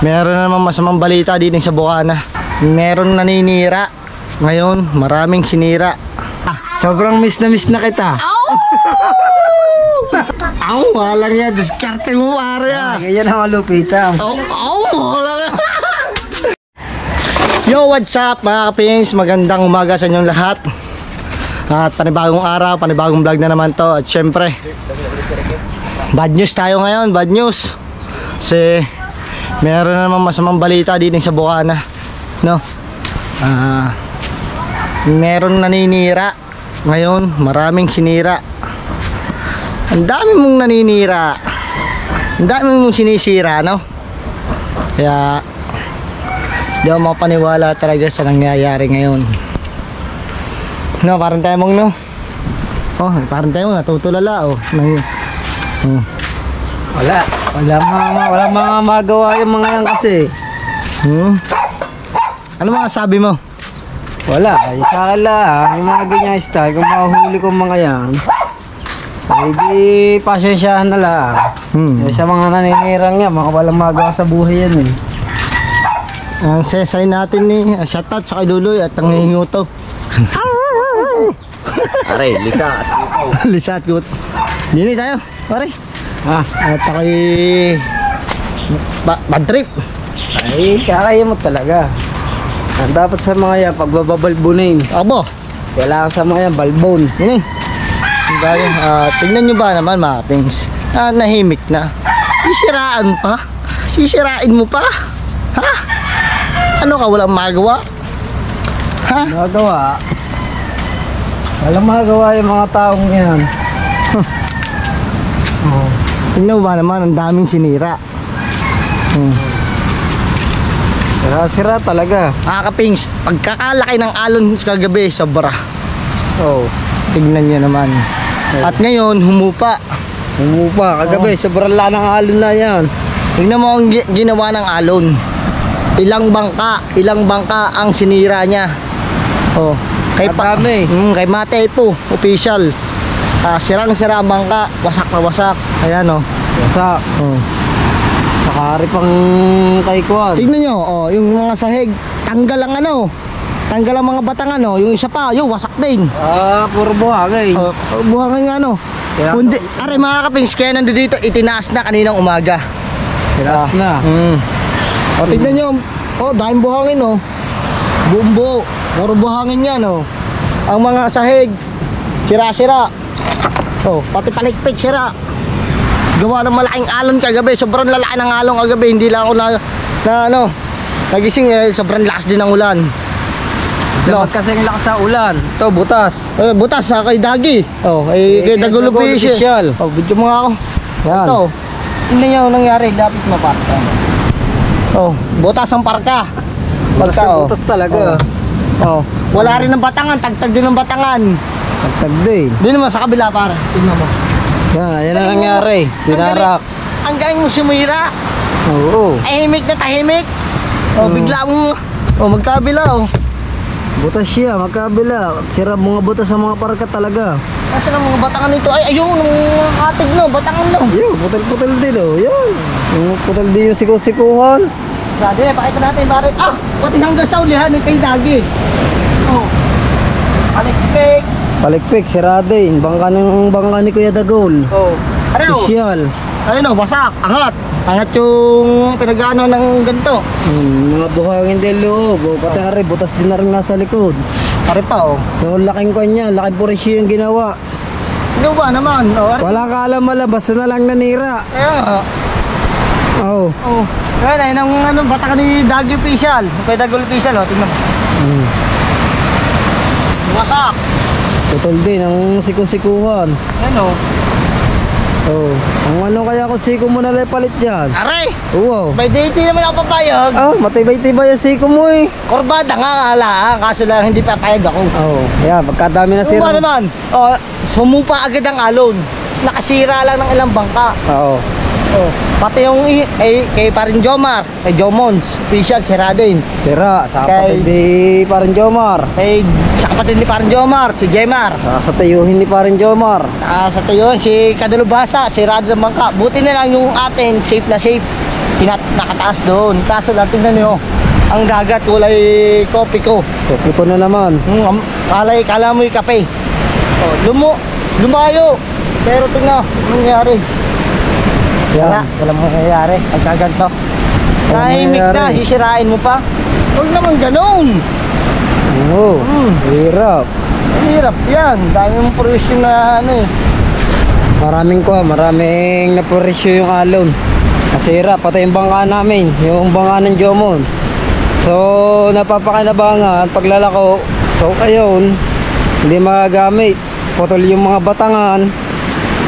Meron na naman masamang balita dito sa Bukana. Meron naninira. Ngayon, maraming sinira. Sobrang miss na kita. Aw, wala nga. Diskarte mo, pare. Ganyan ang malupitan. Wala nga. Yo, what's up mga kapings? Magandang umaga sa inyong lahat. At panibagong araw, panibagong vlog na naman to. At syempre, bad news tayo ngayon, bad news. Kasi meron na naman masamang balita dito sa Bukana, no? Meron naninira. Ngayon, maraming sinira. Ang dami mong naninira. Ang dami mong sinisira, no? Kaya di ako mapaniwala talaga sa nangyayari ngayon. No, parang tayo mong no. Oh, parang tayo mong natutulala oh. Wala mga magawa yung mga yan kasi. Ano mga sabi mo? Wala, ay sa akin lang, yung mga ganyan style, kung makahuli ko mga yan, ay di pasensyahan na lang. Sa mga naninirang yan, mga walang magawa sa buhay yan eh. Ang sesay natin ni shoutout sa kay Luloy at ang hihinguto. Pare, Lisa at Kuko. Lisa at Kuko. Dini tayo, pare. At ako'y bad trip. Ay, kakaya mo talaga. Ang dapat sa mga yan, pagbabalbunin. Abo. Kailangan sa mga yan, balbon. Yun eh. Tingnan nyo ba naman mga things? Nahimik na. Sisiraan pa? Sisirain mo pa? Ha? Ano ka? Walang magawa? Ha? Magawa? Walang magawa yung mga taong yan. Tingnan mo ba naman? Ang daming sinira. Sira talaga. Kapings, pagkakalaki ng alon kagabi, sobra. Tignan nyo naman. At ngayon, humupa. Kagabi, sobrang laki ng alon na yan. Tignan mo ang ginawa ng alon. Ilang bangka ang sinira niya. Kay Matay po, official. Sirang-sira ang bangka, wasak na wasak. Ayan Wasak. Sakari pang kay Kuan. Tignan nyo, yung mga sahig, tanggal ang mga batangan, yung isa pa, yung wasak din. Puro buhangin. Buhangin nga Kundi, are mga kapings, kaya nandito itinaas na kaninang umaga. Tinaas na. Tignan nyo, dahil buhangin buong buo, puro buhangin yan Ang mga sahig, sira-sira. Pati palikpik sira. Gawa ng malaking alon kagabi, sobrang lalaki ng alon kagabi, hindi lang ako nagising sobrang lakas din ng ulan. Dapat kasi ang lakas sa ulan. Ito, butas. Butas kay Dagi. Kay Dagulo Official. Video mo nga ako. Yan. Ito. Hindi nyo nangyari, lapit mo parka. Butas ang parka. Butas talaga. Wala rin ng batangan, tagtag din ng batangan. Tagtag din. Di naman sa kabila para. Tingnan mo. Yan na nangyari. Dinarak. Ang galing mo sumira. Oo. Tahimik na tahimik. Bigla mo. Magkabila Butas siya, magkabila. Sira mga butas sa mga parka talaga. Kasi ng mga batangan nito. Ayun, mga katig batangan Yun, putal-putal din Yan. Yung putal din yung siku-sikuhan. Sabi, pakita natin pare. Pati hanggang sa ulihan ni kay Dagi. Palikpik. Palikpik, sira din. Bangka ni Kuya Dagol. Official. Ayun wasak, angat. Angat yung pinag-ano ng ganito. Mga buhangin din loob. Pati na rin, butas din na rin nasa likod. Pare pa So laking kanya, laking purisyo yung ginawa. Ano ba naman? Walang kaalam-alam, basta na lang nanira. Ayun, ang batak ni Dagi Official. Kay Dagol Official, tingnan mo. Wasak. Putol din ang siku-sikuhan. Ayun Ang kaya kung siko mo na palit dyan? Aray! Oo. By date naman ako papayag. Matibay-tibay yung siko mo Korbada nga kaso lang hindi papayag ako. Yan, pagkadami na sira. Naman, sumupa agad ang alon. Nakasira lang ng ilang bangka. Pati yung kay Parin Jomar, kay Jomons, official, sira din. Sira, sa kapatid ni Parin Jomar. Sa kapatid ni Parin Jomar, si Jemar. Sa tayuhin ni Parin Jomar. Sa tayuhin, si Kadalubhasa, sira din ang bangka. Buti na lang yung atin, safe na safe. nakataas doon. Kaso lang, tingnan nyo, ang dagat kulay kopi ko. Kopi ko na naman. Kala mo yung kape. Oh, lumayo. Pero tingnan, anong nangyari? Yan. Walang mangyayari. Pagkaganto. Nahimik na, mangyayari. sisirain mo pa. Huwag naman ganun. Oo, hirap. Hirap yan. Dami mong provision na ano eh. Maraming napurisyo yung alon. Nasira, pati yung bangka namin, yung bangka ng Jomon. So, napapakinabangan paglalako. So, ayun, hindi magagamit. Putol yung mga batangan.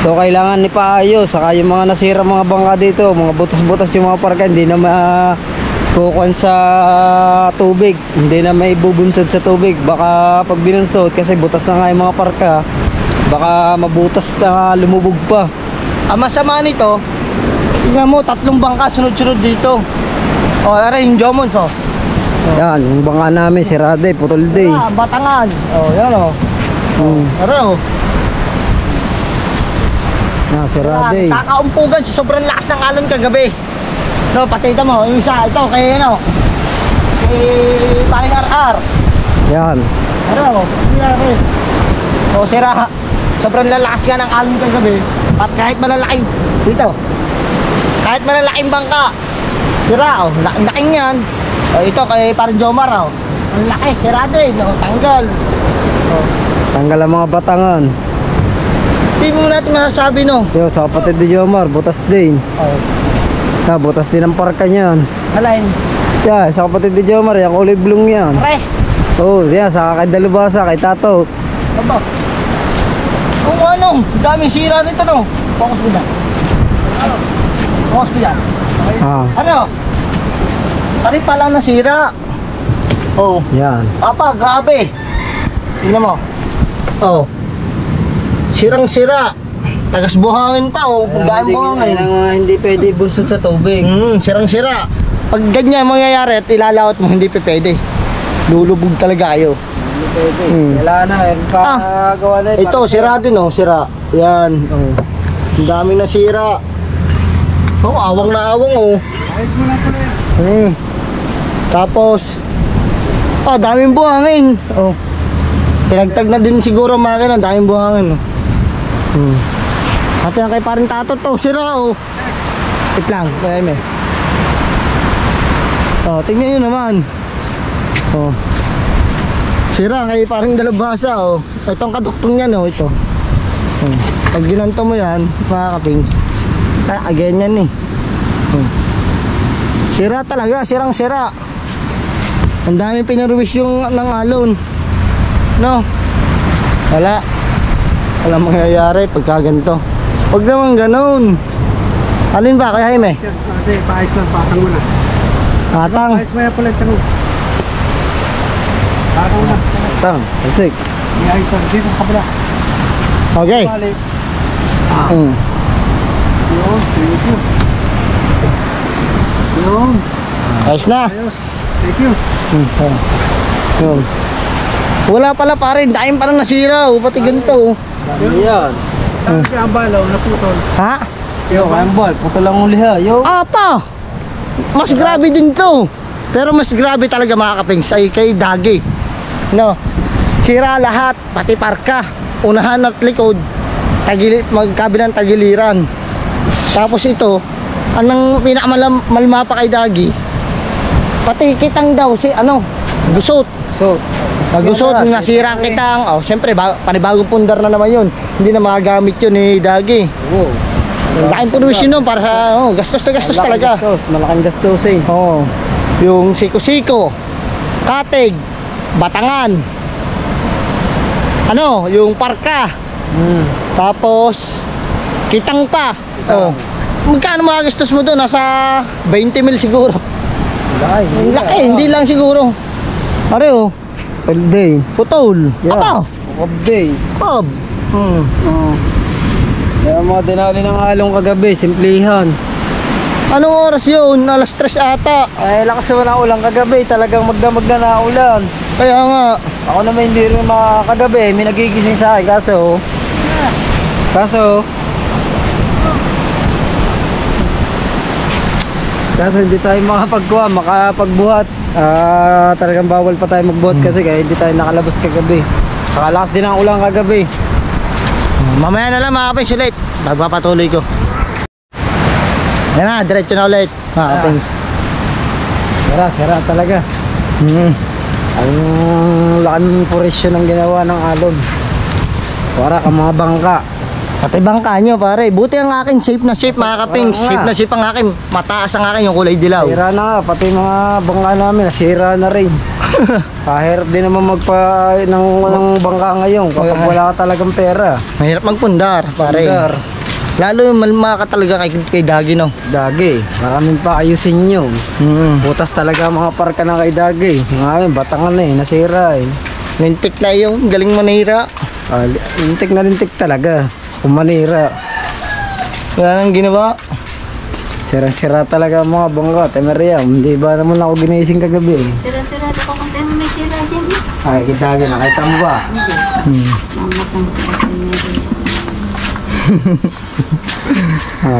So, kailangan ipaayos. Saka yung mga nasira mga bangka dito, mga butas-butas yung mga parka, hindi na makukuhan sa tubig. Hindi na may bubunsod sa tubig. Baka pag binunsod, kasi butas na nga yung mga parka, baka mabutas na lumubog pa. Ang masama nito, tingnan mo, 3 bangka sunod-sunod dito. O, yung Jomons, o. Yan, yung bangka namin, sirade, putol day. Batangan. O, yan o. O. Sirade. Kakaumpugan sa sobrang lakas ng alon kagabi. No, patita mo, yung isa, ito, kay ano, kay paring RR. Yan. Ano, nangyari. O, sira. Sobrang lalakas nga ng alon kagabi. At kahit malalaking, dito, kahit malalaking bangka, sira, o, laking yan. O, ito, kay paring Jomar, o. Ang laki, sira din, o, tanggal. O, Tanggal ang mga batangan. hindi mo natin masasabi, no. Yo, sa kapatid ni Jomar, butas din. O, Butas din ang parka niyan. alain, Yeah, sa kapatid ni Jomar, yung kulay blue yan. pre, Oo, yeah, sa kay Dalubasa, kay Tato. aba. Kung ano, daming sira nito, no. Focus mo dyan. Focus mo dyan. Ano? Pari pa lang nasira. Oh. Yan. Papa, grabe. Tingnan mo. Oh. Sirang-sira. Tagas buhangin pa, oh. Pagdaan buhangin. Hindi pwede bunsod sa tubig. Sirang-sira. Pag ganyan mangyayari at ilalawat mo, hindi pa pwede. Lulubog talaga kayo. Hindi pwede. Wala na, gawa na. Ito, sira din, oh. Sira. Yan. Oh. Ang daming nasira. Oh, awang na awang, oh. Ayos mo lang pala yan. Tapos, daming buhangin. Oh. Tinagtag na din siguro ang makina, daming buhangin. Oh. Pati ang kay paring Tato to, sira, oh. Wait lang, kaya may. Oh, tingnan nyo naman. Oh. Sira kay paring Dalubhasa, oh. Itong kaduktong yan, oh, ito. Oh. Pag ginanto mo yan, mga kapings, again yan eh. Oh. Sira talaga, sirang-sira. Ang dami pinaruwis yung ng alon. No? Wala mangyayari pagka ganito. Huwag naman ganun. Alin ba, kaya Jaime? Ate, paayos lang, patang mo na. Atang. Paayos mo yan pala yung tanong. Patang mo na. Patang, pansik. Iayos lang, dito sa kabila. Okay. Yun, thank you. Yun, Ayos na. ayos. Thank you. Yun. Wala pala pa rin, dahil parang nasira, oh. Pati ganito, oh. Yan. Tapos yung ambalaw, naputol. Ha? Yo, ambal, putol lang uli ha. Yo. Apa! Mas grabe din to. Pero mas grabe talaga mga kapings ay kay Dagi. No? Sira lahat, pati parka. Unahan at likod, magkabilang tagiliran. Tapos ito, anong pinakamalma pa kay Dagi, pati kitang daw si gusot. So, Nagusot, nasira ang kitang. Oh, siyempre, panibagong pundar na naman yun. Hindi na magagamit yun ni Dagi. wow. Laking provision nun para sa gastos na gastos talaga. Malaking gastos eh. Oo. Yung siko-siko, katig, batangan, yung parka, tapos kitang pa. Oh. Magkano magastos mo doon? Nasa 20 mil siguro. Laki, hindi lang siguro. Are, oh. All day. Putol. Yeah. Apa? All day. Pub. Kaya mga dinali ng along kagabi, simplihan. Anong oras yun? Alas 3 ata. Ay, lakas naman ang ulan kagabi. Talagang magdamag na ulan. Kaya nga. Ako naman hindi rin makagabi. May nagigising sa akin. Kaso, Kasi hindi tayo makapagbuhat. Talagang bawal pa tayo magbuhat kasi kaya hindi tayo nakalabas kagabi. Saka lakas din ang ulan kagabi. Mamaya na lang mga kapings ulit. Magpapatuloy ko. Yan na, diretso na ulit mga kapings. Sira talaga. Ang laking puresyo ng ginawa ng alon. Para ka mga bangka. Pati bangka nyo pare. Buti ang akin safe na safe mga kapings. Safe na safe ang akin. Mataas ang akin yung kulay dilaw. Sira na nga, pati mga bangka namin nasira na rin. Kahirap din naman magpa ng bangka ngayon kapag wala ka talagang pera. Mahirap magpundar pare. Pundar. Lalo yung malma ka talaga kay Dagi no. Dagi, maraming pa ayusin nyo. Butas talaga mga parka na kay Dagi. Ngayon, batangan na nasira Lintik na yung galing manira. Lintik na lintik talaga. Kung manira. Wala nang ginawa. Sira-sira talaga ang mga bangka. Temeria, hindi ba naman ako ginising kagabi? Sira-sira ako kung tayo may sira dyan. Ay, Dagi, nakita mo ba? Hindi. Mamasang sira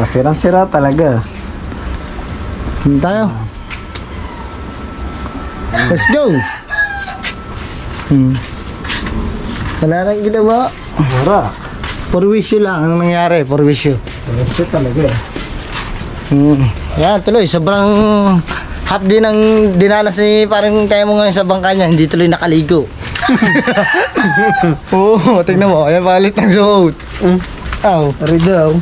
Sira-sira talaga. Tayo. Let's go. Wala nang ginawa. Mura. Purwisyo lang ang nangyari. Purwisyo. Sira talaga. Yan tuloy. Sobrang half din ang dinanas ni parang kaya mo ngayon sa bangka niya. Hindi tuloy nakaligo. Oo, tignan mo. Ayan palit ng suot. Oh. Ari daw.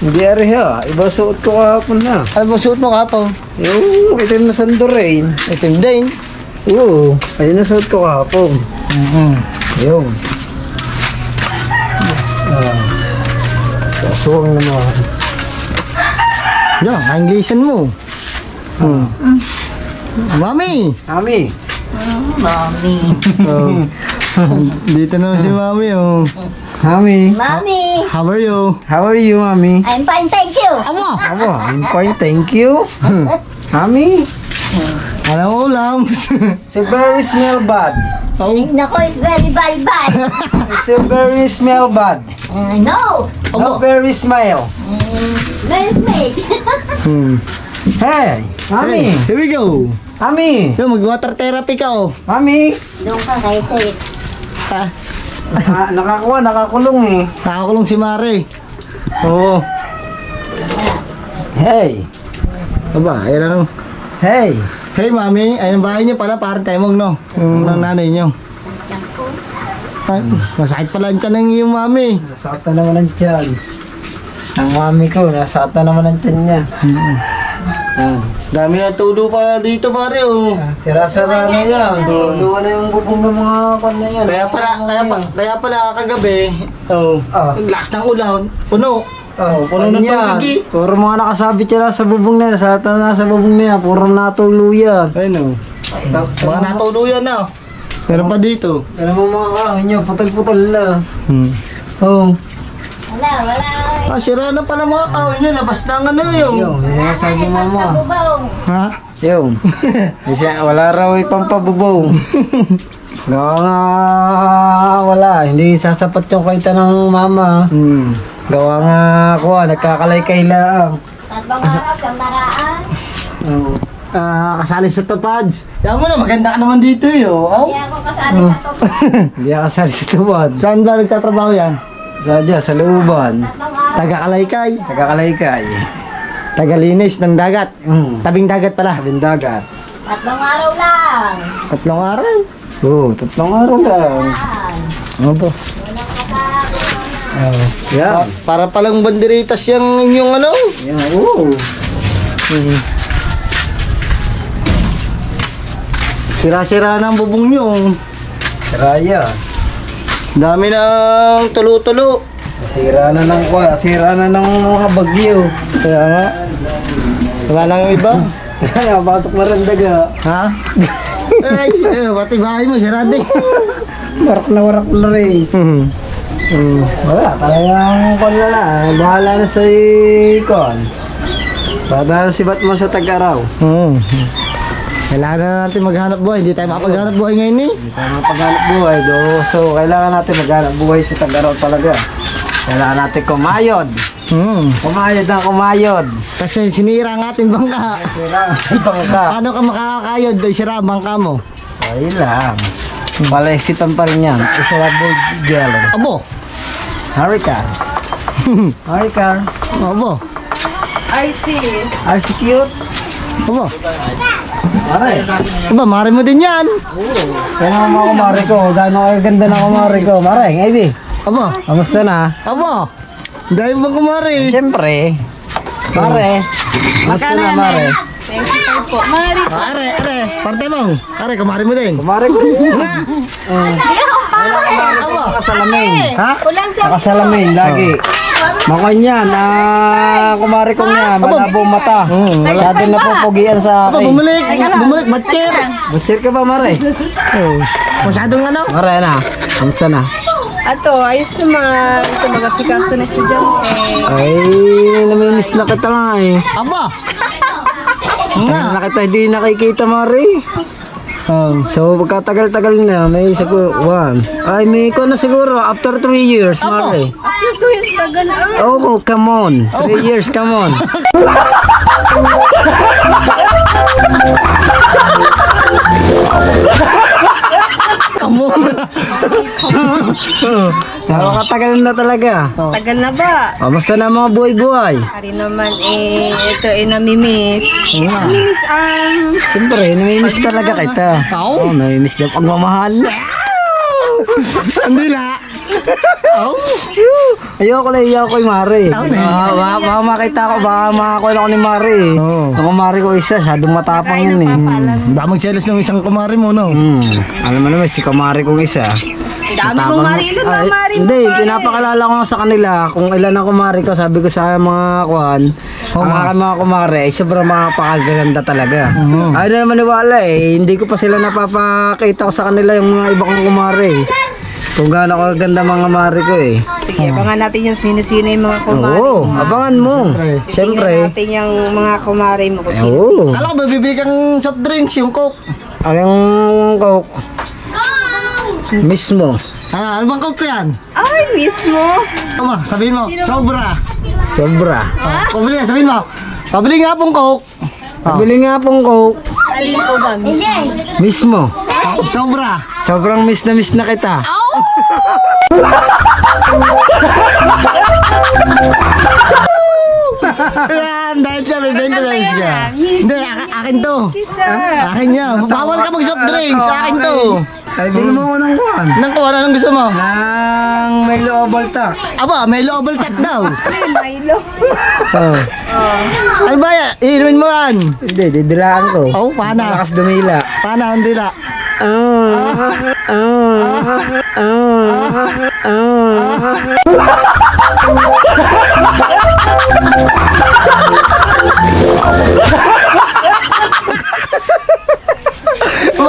Hindi ari ha. Iba suot ko kahapon na. Ano ba suot mo kapon? Yung itim na sandorain. Itim din. Oo. Ayun na suot ko kahapon. Ayun. Kasuwang naman. Yan, kainglisan mo. Mami! Mami. Mami. Oh. Dito naman si Mami oh. Mami. Mami. How are you? How are you, Mami? I'm fine, thank you. Amo! Aba, I'm fine, thank you. Mami. Anong ulam? It's a very smell bad. Oh. Nako, it's very bad. It's a very smell bad. No. No very smell. Very sweet. Hey, Mami. Here we go. Mami. Yo, mag-water therapy ka oh. Mami. Doon ka kay Tate. Ah, Nakakulong eh. nakakulong si Mare. Oo. Hey. Aba, ayan lang. Hey. Hey Mami, ayun ang bahay niyo pala parang temong no. Yung ng nanay niyo. Ay, masakit pala ang tiyan ng iyong Mami. Nasakta naman ang tiyan. Ang mami ko, nasakta naman ang tiyan niya. Dami na tulo pa dito pare oh. Sira-sira na yan. Duwa na yung bubong ng mga kwan na yan. Kaya pala kagabi, oh, lakas ng ulan, puno. Puno ng yan. tubig, eh. Puro mga nakasabit yan sa bubong na yan. Sa bubong na yan. Puro natulo yan. Ayun oh. Mga natuluyan na. Meron pa dito. Ano mo mga kahoy niya, putol-putol na. Wala. Sira na pala mga kahoy niyo, labas na ang ano yung. Yung sabi mama. Ha? Yung. Wala raw pampabubong. Nga wala. Hindi sasapat yung kaita ng mama. Gawa nga ako, nagkakalay-kay lang. At bang harap ang daraan? Kasali sa topads. Yan mo na, maganda ka naman dito eh. Oh. Hindi ako kasali sa to. Hindi ako kasali sa tubad. Saan ba nagtatrabaho yan? Sa looban. Tatlong araw. Taga-kalaykay. Nagkakalay-kay. Taga-linis ng dagat. Tabing dagat pala. Tabing dagat. Tatlong araw lang. 3 araw. Oo, 3 araw lang. Ano po? Walang kasali. Yan. Para palang banderitas yung inyong ano. Yan, oo. Sira-sira na ang bubong nyo. Raya. Dami ng tulo-tulo. Sira na ng mga bagyo. Kaya nga. Wala nang iba. Kaya pasok na rin daga. Ha? Ay, pati bahay mo, sirade. Warak na rin. Wala, talagang kon na lang. Bahala na sa kon. Bahala si Batman sa Tag-Araw. Kailangan na natin maghanap buhay. Hindi tayo makapaghanap buhay ngayon eh. Hindi tayo mapaghanap buhay. So, kailangan natin maghanap buhay sa Tag-Araw talaga. Kailangan natin kumayod. Kumayod na kumayod. Kasi sinira ang ating bangka. Ibang ka. Paano ka makakayod? Ay sira ang bangka mo. Ay lang. Palaisipan pa rin yan. Isalabog gelo. Abo. Hurricane. Hurricane. Abo. RC cute. Abo. Mare. Aba, mare mo din yan. Kaya mga kumare ko. Gano'ng kaganda na kumare ko. Mare, Ivy. Abo. Kamusta na? Abo. Dahil bang kumare. Siyempre. Mare. Kamusta na, Mare? Are. Parte mo. Are, kumare mo din. Kumare ko rin yan. Abo. Nakasalamin. Ha? Nakasalamin, lagi. Makon yan. Kumare ko niya. Malabong mata. Masyado na pupugian sa Aba, akin. bumalik. Matcher. Butcher ka ba, Mare? Masyadong ano? Mare na. Kamusta na? Ato, ayos naman. Ito, magasikaso na estudyante. Ay, namimiss na kita nga eh. Aba. Na kita hindi nakikita, Mare. So, pagkatagal-tagal na, may isa ko, ay, may ko na siguro, after 3 years, Mare. After 2 years, tagal ah. Oh, come on. 3 years, come on. Amo. Nakakatagal na talaga. Tagal na ba? Kamusta na mga buhay-buhay? Hari naman ito namimiss. Namimiss ang... Siyempre, namimiss talaga kita. Ow. Namimiss na pagmamahal. Hindi la. Oh. Ayoko yung Mare. Baka makita ko, baka makakuha ako ni Mare. Ang Mare ko isa, syadong matapang yun eh. Ba magselos ng isang kumare mo, no? Alam mo naman, si Kamari kong isa. Dami mong marilan na mari. Hindi, pinapakalala ko nga sa kanila kung ilan ang kumari ko. Sabi ko sa mga kuhan, mga kumari, ay sobrang makapakaganda talaga. Ayaw na maniwala eh, hindi ko pa sila napapakita ko sa kanila yung mga iba kong kumari. Kung gaano kaganda mga mari ko eh. Sige, abangan natin yung sino-sino yung mga kumari. Oo, abangan mo. Tingnan Siyempre. natin yung mga kumari mo kung sino. Oo. Kala ko ba bibili kang soft drinks, yung Coke? Ang coke. Mismo. Ano bang Coke yan? Ay, mismo. Aba, sabihin mo, sobra. Sobra. Pabili nga, sabihin mo. Pabili nga pong Coke. Bili nga pong coke. Alin ko ba, mismo? Mismo. Sobra. Sobrang miss na kita. Ayan, dahil siya may maintenance ka. Hindi, akin to. Akin niya. Bawal ka mag soft drinks, akin to. Ay, bili mo ko ng kuhan. Nang kuha na gusto mo? Nang may loobal tak. Aba, may lobal tap daw. Alin, Milo. Oh. Ano ba yan? Iinumin mo yan. Hindi, didilaan ko. Oh, paano? Malakas dumila. Paano, hindi la.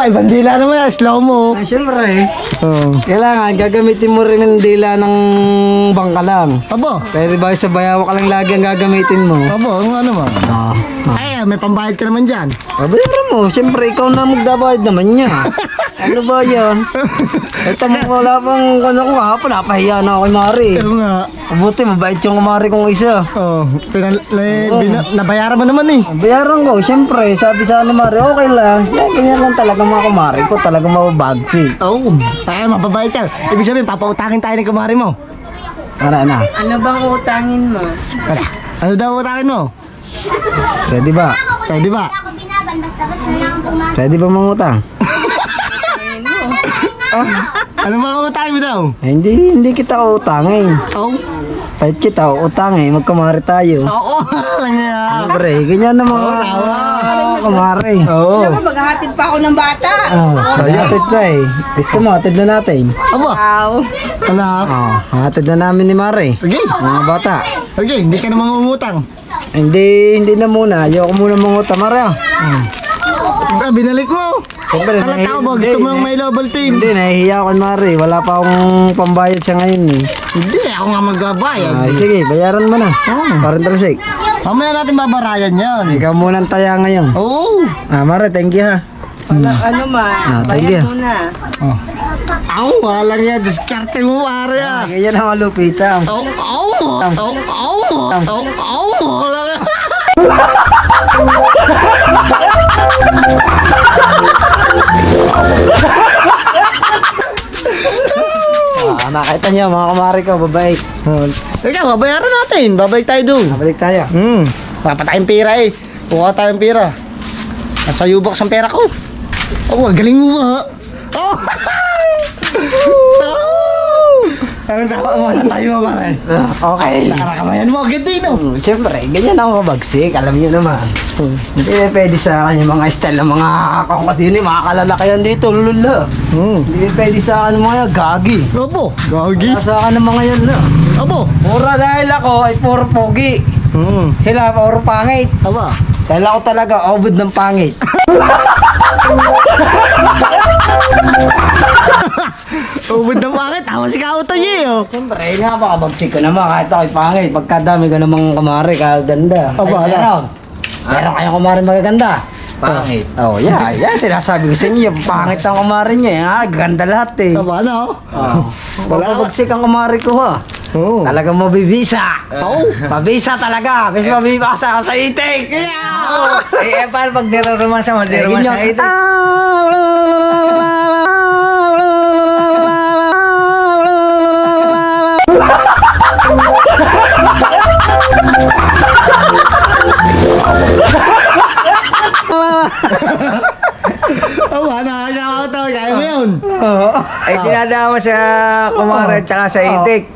Ay, bandila naman yan. Slow mo. Ay, syempre. Kailangan, gagamitin mo rin ang dila ng bangka lang. Abo. Pwede ba sa bayaw ka lang lagi ang gagamitin mo? Abo, ano mo? Ay, may pambayad ka naman dyan. Bayaran mo, syempre ikaw na magdabayad naman niya. Ano ba yan? Ito mo wala pang ano ko hapon, napahiya na ako kay Mari. Ano nga. Mabuti, mabait yung Mari kong isa. Oh, nabayaran mo naman eh. Bayaran ko, syempre, sabi sa ni Mari, okay lang. Yan, ganyan lang talaga mga kumari ko, talaga mababagsi. Oh, ay, mababayad siya. Ibig sabihin, papautangin tayo ng kumari mo. Ano na? Ano bang utangin mo? Ano daw utangin mo? Pwede ba? Pwede ba? Pwede ba mangutang? Ano mga utangin mo daw? Hindi kita utangin. Oh, Kahit kita utangin, magkamari tayo. oo. Kanya. Siyempre, ganyan na mga kumari. Oo. Ano ba, maghahatid pa ako ng bata? Hatid pa eh. Gusto mo, hatid na natin. Aba, Wow. anak. Hatid na namin ni Mari. Okay. Mga bata. Okay, hindi ka naman umutang. Hindi na muna. Ayoko muna mangutang, Mari. Binalik mo. Siyempre, Halata ko ba? Gusto mo ng may lobal team? Hindi, nahihiya ako, Mari. Wala pa akong pambayad siya ngayon eh. Hindi, ako nga magbabayad. Sige, bayaran mo na. Parang talasik. Mamaya natin babarayan yan. Ikaw muna ang taya ngayon. Oo. Mari, thank you ha. Wala, ano man. thank you. Bayad muna. Aw, wala nga. Diskarte mo, pare ah. Ganyan ang malupita. Aw, aw, aw, aw, aw, aw, wala nga. Nakita niyo mga kumari ko, babae. Teka, babayaran natin. Babalik tayo doon. Balik tayo. Dapat tayong pera eh. Kuha tayong pera. Nasa yubok ang pera ko. Oh, galing mo ba? Oh! Anong tama mo? Nasa iyo ba rin? Okay. Nakarakamayan mo agad din, no? Siyempre, ganyan ako mabagsik. Alam niyo naman. Hindi na pwede sa akin yung mga style ng mga kakadini. Mga kalalakayan dito, lulula. Hindi na pwede sa akin yung mga gagi. Opo, gagi. Sa akin ng mga yan na. Opo. Pura dahil ako ay puro pogi. Sila puro pangit. Aba. Dahil ako talaga obod ng pangit. Ubod na bakit? Tama si Kauto niya, oh. Siyempre, napakabagsik ko naman kahit ako'y pangit. Pagkadami ko namang kumari, kaganda. Aba, Meron kayong kumari magaganda. Pangit. Oh, yeah. Yan, sinasabi ko sa inyo. Pangit ang kumari niya. Ganda lahat eh. Aba, ano? Bagsik ang kumari ko ha. Oo. Talagang mabibisa. Mabisa talaga. Mas mabibasa ka sa itik. Eh, paano pag niraromasa mo? Niraromasa ito. Aba, nakakauto. Kaya mo yun. Ay, dinadama sa kumare at saka sa itik.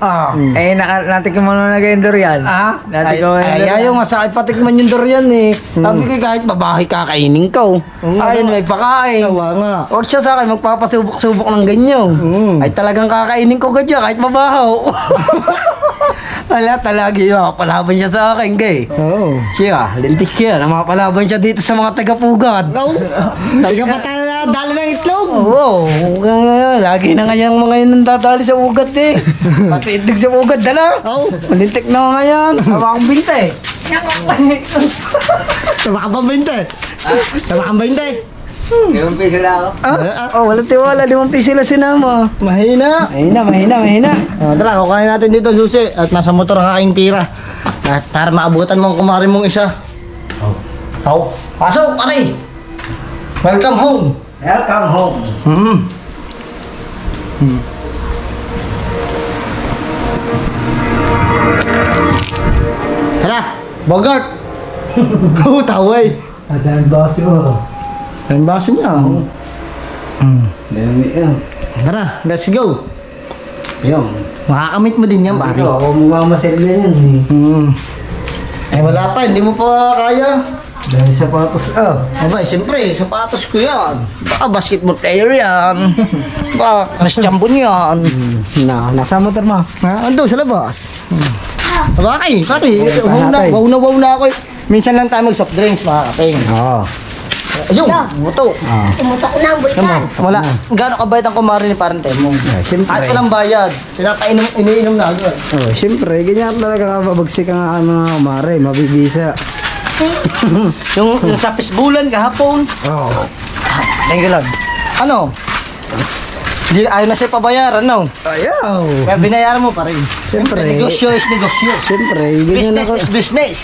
Eh, natikin mo na yung durian. Natikin mo na yung Ayaw nga sa akin patikman yung durian eh. Sabi ko kahit babae kakainin ko. Ayun, may pakain. Tawa nga. Huwag siya sa akin magpapasubok-subok ng ganyan. Ay talagang kakainin ko gadya kahit mabaho. Wala talaga yun. Palaban siya sa akin, gay. Oo. Siya, lintik siya. Namapalaban siya dito sa mga taga-pugad. No? Hindi ka pa tayo dali ng itlog. Oo, lagi na ngayon mga yun dadali sa ugat eh. Pati itig sa ugat, dala. Oo. Malintik na ako ngayon. Sama akong binta eh. Sama ka pa 20. Sama ka 20. 5 piso na ako. Oh, walang tiwala. 5 piso lang sinama. Mahina. Mahina. Tara, kukain natin dito, Susi. At nasa motor ang aking pira. At para maabutan mo ang kumari mong isa. Oh. Pasok, pare. Welcome home. Welcome home. Tara, Bogart. Oo, taway. Adaan baso. Ang baso niya. Dami yan. Tara, let's go. Yung. Makakamit mo din yan, pare. Ako mamamasel na yan eh. Eh, wala pa. Hindi mo pa kaya. Dahil sapatos Aba, siyempre, sapatos ko yan. Baka basketball player yan. Baka Christian Bon yan. Nasa motor mo. Ha? Ando sa labas. Bakay, pare. natin. Wow na ako. Minsan lang tayo mag-soft drinks, mga kapeng. Oo. Ayun, buto. Tumutok na ang bulkan. Wala. Gano'ng kabayad ang kumari ni parang Temo? Siyempre. Kahit walang bayad. Iniinom na agad. Oh, siyempre, ganyan talaga kababagsik ang mga kumare, mabibisa. yung sa pisbulan kahapon. Oo. Thank you, Lord. Ano? Hindi, ayaw na siya pabayaran, no? Ayaw. Kaya binayaran mo pa rin. Siyempre. Negosyo is negosyo. Siyempre, ganyan Business ako. is business.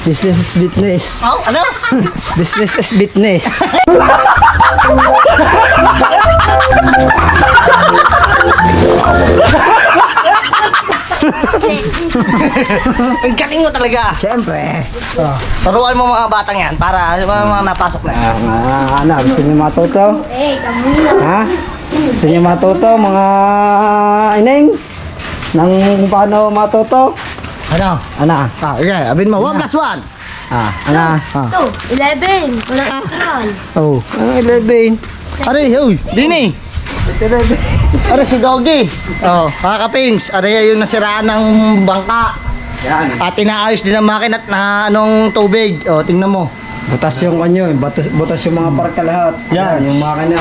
Business is business. Oh, ano? Business is business. Ang galing mo talaga. Siyempre. Turuan mo mga batang yan para mga napasok na. Ano, gusto niyo matuto? Eh, kamo na. Ha? Gusto niyo matuto, mga ineng? Nang paano matuto? Ano? Ana? Okay, abin mo. 1 plus 1. Ana? 2, 11. Walang action. Oh. Ano 11? Are, huy, Dini. 11. Are, si Doggy. Oh, mga kapings. Are, yung nasiraan ng bangka. Yan. At inaayos din ang makina at na anong tubig. Oh, tingnan mo. Butas yung kanyo, butas yung mga parka lahat. Yan. Yung makina.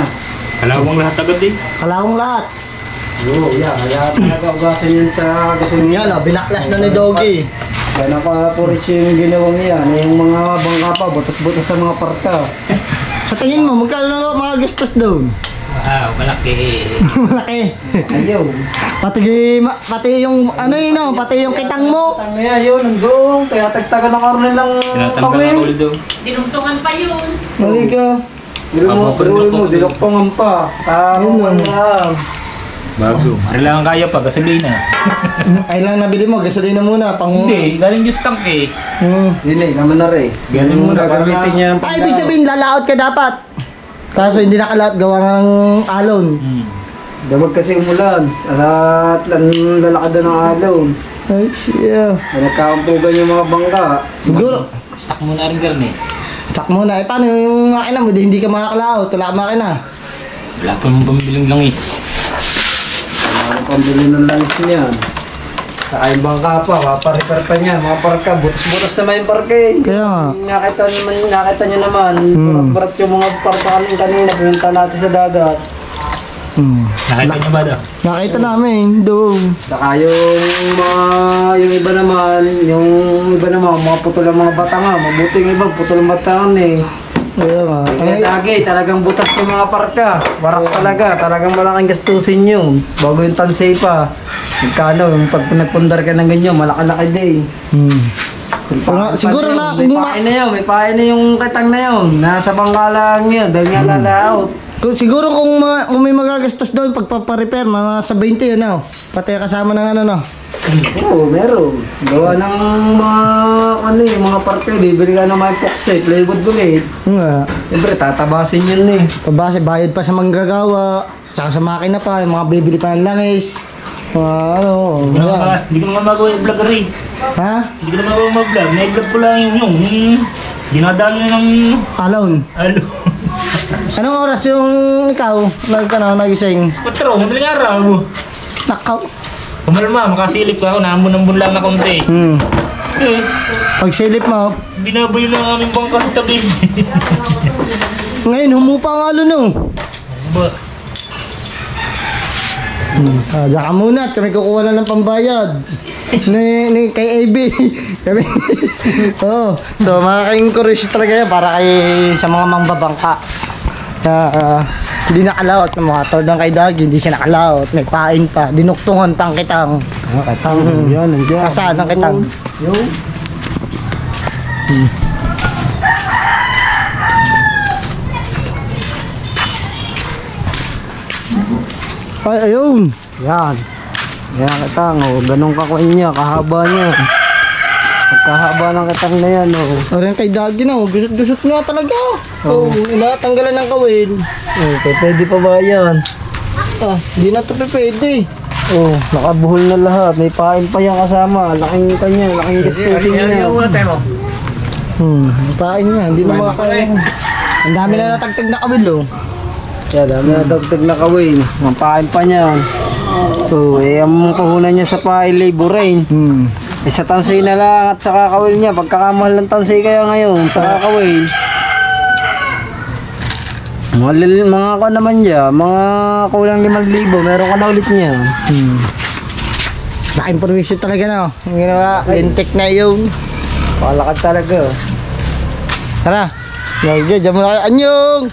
Kalawang lahat agad eh. Kalawang lahat. Oo, yan. Kaya pinag-ugasan yan sa gasolina. Yan, oh, binaklas na ni Doggy. Kaya nakapurit yung ginawang yan. Yung mga bangka pa, butas-butas sa mga parka. Sa tingin mo, magkano na mga gastos doon? Wow, malaki. Malaki. Ayaw. Pati yung ano yun, no? Pati yung kitang mo. Ang nga yun, hanggang. Kaya tagtagan ng karne lang. Tinatanggal ang ulo doon. Dinungtungan pa yun. Mali ka. Pero mo, diloktongan pa. Kamuhan lang. Bago. Kailangan kaya pa, gasolina. Ay lang nabili mo, gasolina muna. Hindi, galing yung tank eh. Hindi, naman na rin. Galing mo na gagamitin niya. Ay, ibig sabihin, lalaot ka dapat. Kaso hindi nakalaot, gawa nga ng alon. Damag kasi umulan. At lalakad ng alon. Ay, siya. Nagkakampugan yung mga bangka. Siguro. Stock mo na rin karne. Stock muna. Eh, paano yung makina mo? Hindi ka makakalaot. Wala ka makina. Wala pa mong pambiling langis. Ano pambili ng langis niyan? Saka yung bangka pa, maparepair pa niya. Mga parka, butas-butas naman yung parke. Kaya nga. Nakita niyo naman, barat yung mga parka kanina, pinunta natin sa dagat. Nakita niyo ba daw? Nakita namin doon. Saka yung iba naman, mga putol ang mga bata nga. Mabuti yung iba, putol ang bata eh. Kaya nga. Kaya lagi, talagang butas yung mga parka. Warak talaga, talagang malaking gastusin yun. Bago yung tansay pa. Magkano, yung pag nagpundar ka ng ganyan, malaki-laki din. Siguro na, may pain na yung kitang na yun. Nasa bangka lang yun, dahil nga lalaot. siguro kung may magagastos doon, pagpaparepair, mga sa 20 yun, no? Pati kasama ng ano, no? Oo, meron. Gawa ng mga parte, bibili ka ng mga epoxy, plywood ulit. Nga. Siyempre, tatabasin yun eh. Pabase, bayad pa sa manggagawa, saka sa makina pa, yung mga bibili pa ng langis. Ano, Hindi ko naman magawa yung vlog rin. ha? Hindi ko naman magawa mag-vlog. May-vlog ko lang yung dinadaan nyo ng Alon. alo. Anong oras yung ikaw nagising? Patro, madaling araw. Nakaw. Kumalma, makasilip ka ako. Naambon-ambon lang na konti. Eh, Pag silip mo, binaboy lang ang aming bangka sa tabi. ngayon humupa ang alon, no? Ba? Diyan ka muna at kami kukuha lang ng pambayad. ni kay AB. Kami. Oh, so makaka-encourage talaga yan para kay sa mga mangbabangka. Hindi nakalaot ng mga tol ng kay Dagi, hindi siya nakalaot, may pain pa, dinuktungan pang kitang. Kitang, yun, nandiyan. Kasaan ng kitang. Yun. Ay, ayun. Yan. Yan kitang, ganun kakuin niya, kahaba niya. Pagkahaba ng kitang na yan, Ayan kay Dagi na, gusot-gusot nga talaga. Oh, natanggalan ng kawin. Pwede pa ba yan? Hindi na ito pwede. Nakabuhol na lahat, may pain pa yan kasama, laking kanya, laking gastusin niya. May pain nga, hindi na makakaya. Ang dami na natagtag na kawin, oh. Kaya dami na dagdag na kawin, may pain pa niyan. Ang puhunan niya sa pain, labor rain. Sa tansay na lang at saka kawil niya, pagkakamahal ng tansay kaya ngayon, saka kawil. Mga ako naman niya, mga kulang 5,000, meron ka na ulit niya. Laking permission talaga na, oh. Yung ginawa, lintik na yun. Palakad talaga. Tara, dyan muna kayo. Anyong!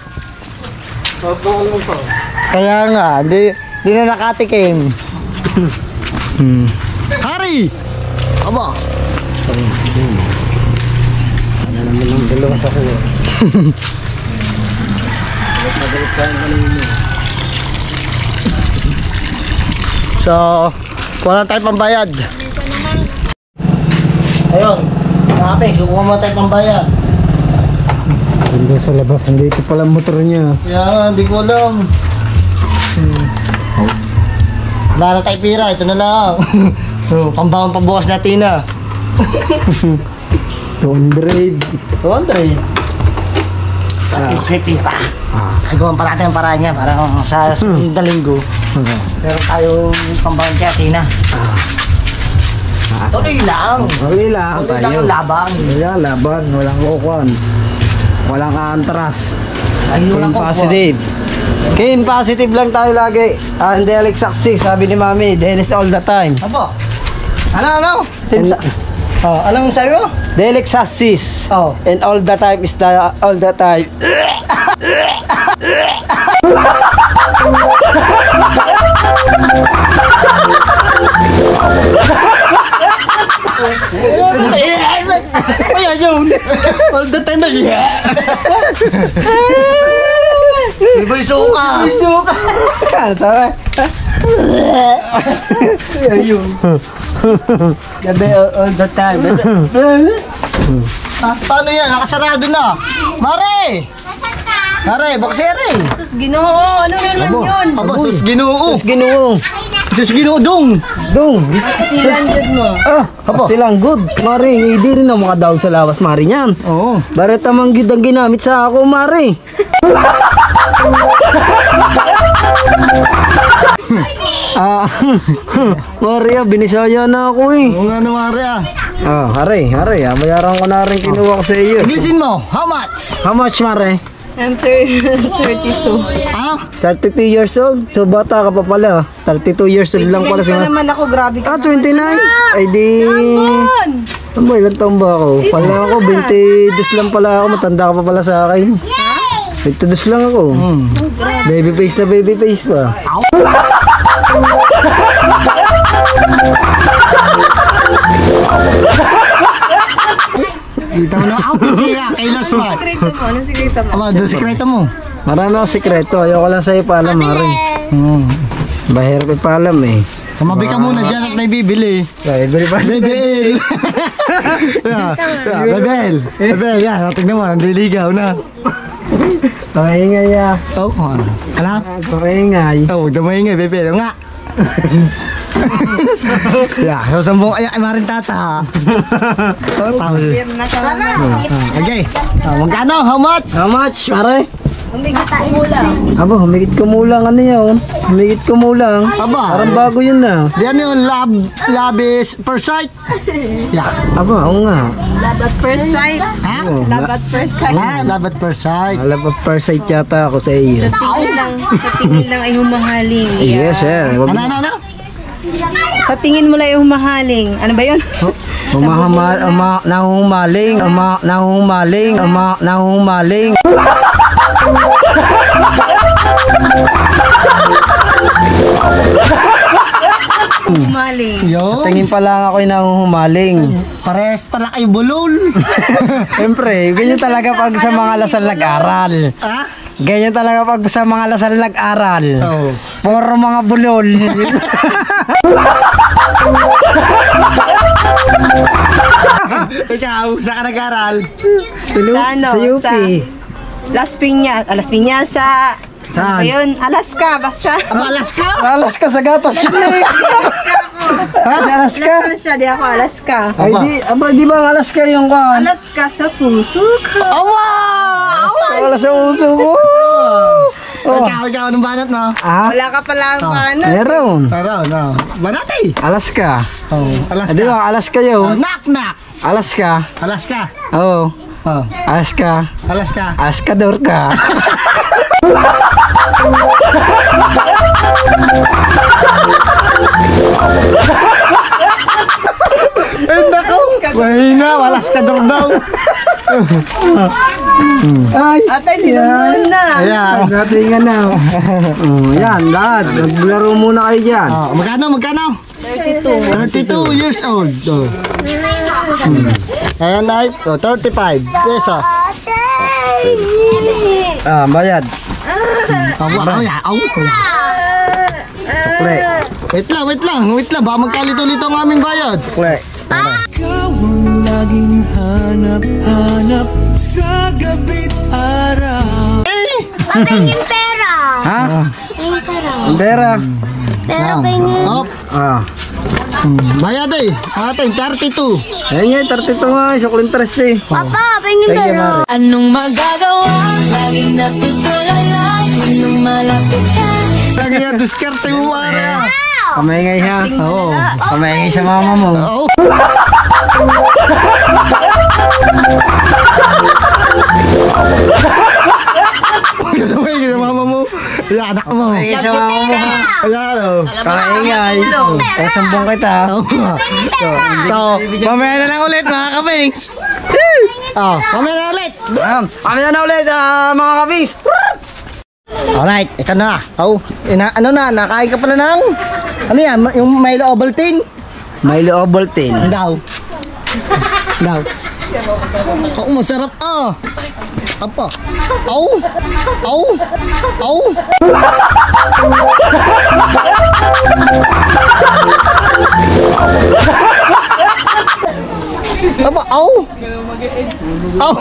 Kaya nga, di na nakatikim. Hari! Aba! Ano naman ang dalawa sa kuwa? So, wala tayo pambayad. Ayun, mga peng, subukan mo tayo pambayad. Doon sa labas, nandito pala motor niya. Kaya nga, hindi ko alam. Wala na tayo pira, ito na lang. Pambawang pambukas natin na. 200. 200. Is may pira. Nagawan pa natin ang paraan niya para sa sunod linggo. Meron tayong pambawang kaya tina. Tuloy lang. Tuloy lang Tuloy lang tayo. ang labang. Walang laban, walang kukuan. Walang antras. Ay, walang Kain positive. Kain positive lang tayo lagi. And Delic success, sabi ni Mami, Dennis all the time. Apo. Ano? Anong sabi mo? Delic success. Oh. And all the time is the all the time. Ay, ayun. All the time na siya. Iboy suka. Suka. Sabi. Ayun. Gabi all the time. Paano yan? Nakasarado na. Mare! Mare, buksere. Sus, Ginoo. Ano naman yun? Aba, sus ginoo. Ginoo. Sus ginoo dong. Dong. Tilandad mo. Aba. Silang good. Mari, hindi rin na makadaw sa lawas, Mari niyan. Oo. Baret tamang gid ang ginamit sa ako, Mari. Mari, binisaya na ako eh. Oo nga na Mare ah. Are, bayaran ko na rin kinuha ko sa iyo. Englishsin mo, how much? How much, Mare? I'm 32. Ah? 32 years old? So bata ka pa pala. 32 years old lang pala si pa Mare. naman ako, grabe ka. 29? Ay di... Ano ba, ilang taon ba ako? Pala ako, 22 lang pala ako. Matanda ka pa pala sa akin. 22 lang ako. Baby face na baby face pa. Dito mo na ako. Kaya, Taylor Swift. Sikreto mo, anong sikreto mo? Aba, doon sikreto mo. Marami akong sikreto. Ayoko lang sa'yo paalam, Mare. Bahirap ipaalam eh. Kamabi ka muna dyan at may bibili. Bibili pa sa Bebel! Bebel! Bebel, yan. Tignan mo, nandiligaw na. Pamaingay ah. Oh, alam? Pamaingay. Oh, huwag na maingay, Bebel. Nga! Yeah, susambong ay marin tata. Oh, tama. Na ka na. Okay. Magkano? How much? How much, Mare? Humigit ko mula. Aba, humigit ko mulang ano yun? Humigit ko mulang. Aba. Parang bago yun na. Di ano yung labis per sight? Yeah. Aba, oo nga. Love at first sight. Ha? Love at first sight. Love at first sight. Alam pa per sight yata ako sa iyo. Sa tingin lang ay humahaling. Yes, sir. Ano? Sa tingin mo lang ay humahaling. Ano ba yun? Nahumaling. Humaling. Yo. Tingin pa lang ako'y nahuhumaling. Pares pala kayo bulol. Siyempre, ganyan talaga pag sa mga lasal nag-aral. Ha? Ganyan talaga pag sa mga lasal nag-aral. Oh. Puro mga bulol. Ikaw, saan ka nag-aral? Sa ano? Sa UP. Las Piñas. Las Piñas sa... Saan? Ano ba yun? Alaska, basta. Alaska? Alas ka sa gatas yun eh. Ha? Sa Alaska? Alaska siya, di ako Alaska. Ay di ba ang Alaska yung kan? Alaska sa puso ko. Awa! Wala sa uso ko. Ikaw, anong banat mo? Ah? Wala ka pala ang paano. Meron. Tara, no. Banati. Alaska. Oh, Alaska. Di ba Alaska Oh, yun? knock. Alaska. Alaska. Oo. Oh, Alaska. Alaska. Alaskador ka. Eh, nako. Mahina, Alaska daw. Ay. Atay, sinunod na. Ayan. Natingan na. Yan, lahat. Naglaro muna kayo dyan. Oh, magkano? 32 years old. Oh. Ayan, knife. Oh, 35 pesos. Ah, bayad. Sukle. Wait lang. Baka magkalito-lito ang aming bayad. Sukle. Ikaw ang laging hanap-hanap sa gabi't araw. Pabingin pera. Ha? Pabingin pera. Pera. Pera pabingin. Oh, Ah. bayad eh. Atin, 32. Ayun yan, 32 nga. Sukle interest eh. Papa, pabingin pera. Anong magagawa? Laging natutulala. Nung malapit ka. Lagi yan, diskarte mo para. Kamaingay ha. Oo. Kamaingay sa mama mo. Oo. Gamay ka sa mama mo. Ayan, anak mo. Kamaingay sa mama mo. Ayan, oh. Kamaingay. Kaya sambong kita. So, mamaya na lang ulit mga kapings. Oh, mamaya na ulit. Ayan, kami na ulit mga kabis. Alright, ito na. Oh, ano na, nakain ka pala ng ano yan, yung Milo Ovaltine. Milo Ovaltine. Daw. Daw. Oh, masarap ah. Apa? Au. Au. Au. Apa? Au. Au.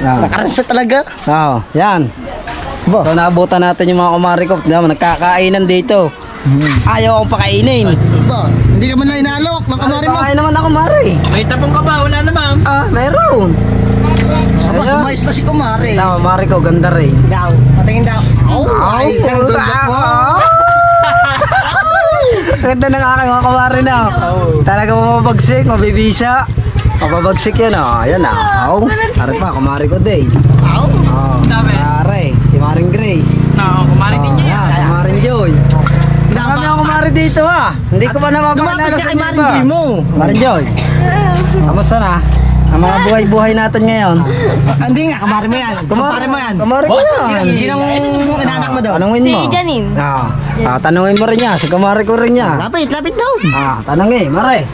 Nakarasa talaga. Oo, yan. So naabutan natin yung mga kumari ko. Nagkakainan dito. Ayaw akong pakainin. Ba, hindi ka man lang inaalok ng kumari mo. Pakain naman ako, kumari. May tapong ka ba? Wala naman. Meron. Aba, kumayos pa si kumari. Tama, kumari ko, ganda rin. Daw, patingin daw. Au. Ay, isang sundok mo. Ganda ng aking mga kumari na. Talaga mababagsik, mabibisa. Mababagsik yan, Ayan, Au. Ari pa, kumari ko din. Au. Ari, si Maring Grace. Kumari din niya. Si Maring Joy. Marami akong kumari dito, Hindi ko pa napapakilala Lumapit sa ka kay inyo Maring pa. Joy mo. Maring Joy. Kamusta na? Ang mga buhay-buhay natin ngayon. Hindi nga, kumari mo yan. Kumari mo yan. Kumari ko yan. Sinong inanak mo doon? Tanungin mo. Si Janine. Tanungin mo rin niya. Si kumari ko rin niya. Lapit, lapit daw. Tanungin, Mare.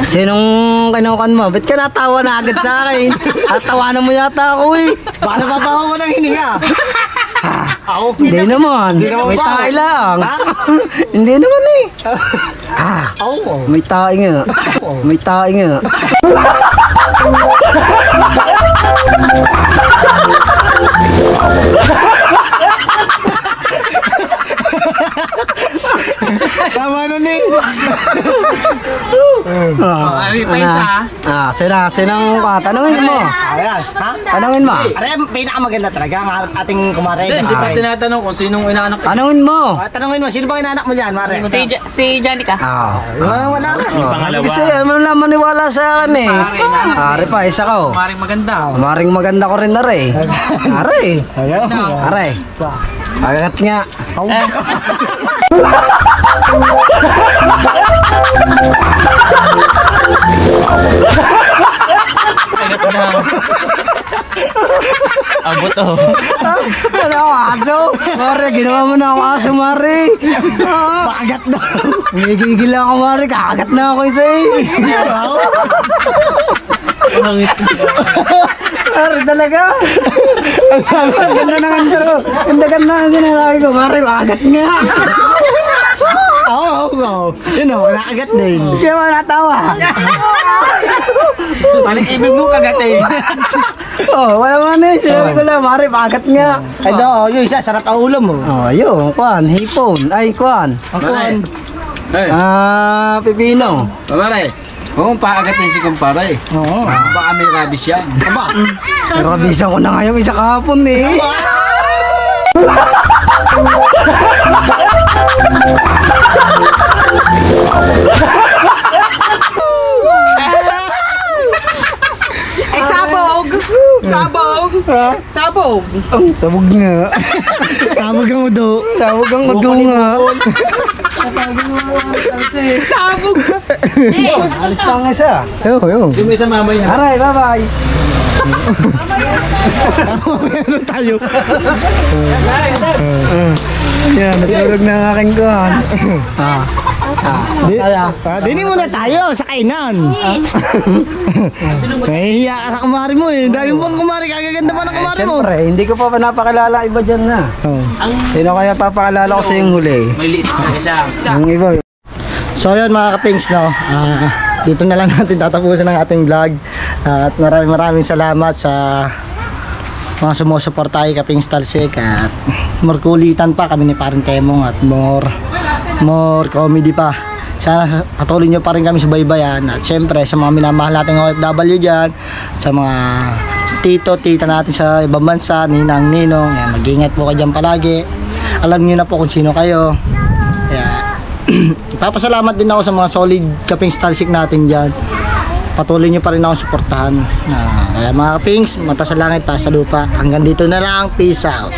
Sinong kinukan mo? Ba't ka natawa na agad sa akin? Tawanan mo yata ako eh. Baka matawa mo ng hininga. Au. Hindi naman. Hindi naman May ba? tae lang. Ha? Hindi naman eh. Au. May tae nga. May tae nga. Tama na ni. Ari pa isa. Sinang tanungin mo. Ayan. Ha? Tanungin mo. Are, pinakamaganda talaga ang ating kumare. Hindi pa tinatanong kung sinong inaanak. Tanungin mo. Tanungin mo, sino bang inanak mo dyan, Mare? Si Janica. Wala ka. Pangalawa. Kasi ano lang maniwala sa akin eh. Ari pa, isa ko. Kumaring maganda. Maring maganda ko rin na rin. Ari. Ayaw. Ari. Agat nga. Abot oh. Ano ako aso? Mare, ginawa mo na ako aso, Mare. Pakagat daw. Umigigil lang ako, Mare. Kakagat na ako isa eh. Mare, talaga. Ang ganda ng intro. Ganda-ganda ang sinasabi ko. Mare, kakagat nga. Oo. Yun o, nakagat din. Hindi mo natawa. Paling ibig mo kagatin. Wala mo na eh. Sinabi ko lang, Mare, kakagat nga. Ay daw, yung isa, sarap ang ulam mo. Yun, kuhan, hipon. Ay, kuhan. Ang kuhan. Pipino. Kumare. Oo, paagatin si kumpare. Oo. Baka may rabies yan. Aba. Narabisan ko na nga yung isa kahapon eh. Sabog! Sabog! Sabog! Sabog nga. Sabog ang udo. Sabog ang udo nga. Sabog! Alis pa nga isa. Yung. Yung may sa mama niya. Aray, bye-bye. Ano tayo? Yan, natulog na ang aking kuhan. Dini muna tayo sa kainan. Nahihiya ka sa kumari mo eh. Dami pang kumari, kagaganda pa ng kumari mo. Siyempre, hindi ko pa napakilala iba dyan na. Sino kaya papakilala ko sa yung huli? May liit na isa. Yung iba. So yun mga kapings, no? Dito na lang natin tatapusin ang ating vlog. At maraming salamat sa mga sumusuporta kay Kapings Talsik. At more kulitan pa kami ni Paring Temong at more comedy pa. Sana patuloy nyo pa rin kami sa baybayan. At syempre sa mga minamahal nating OFW dyan, sa mga tita natin sa ibang bansa, ninang, ninong, yan, mag-ingat po kayo dyan palagi. Alam nyo na po kung sino kayo. Kaya papasalamat din ako sa mga solid Kapings Talsik natin dyan. Patuloy nyo pa rin ako suportahan. Kaya mga Kapings, mata sa langit, taas sa lupa. Hanggang dito na lang. Peace out.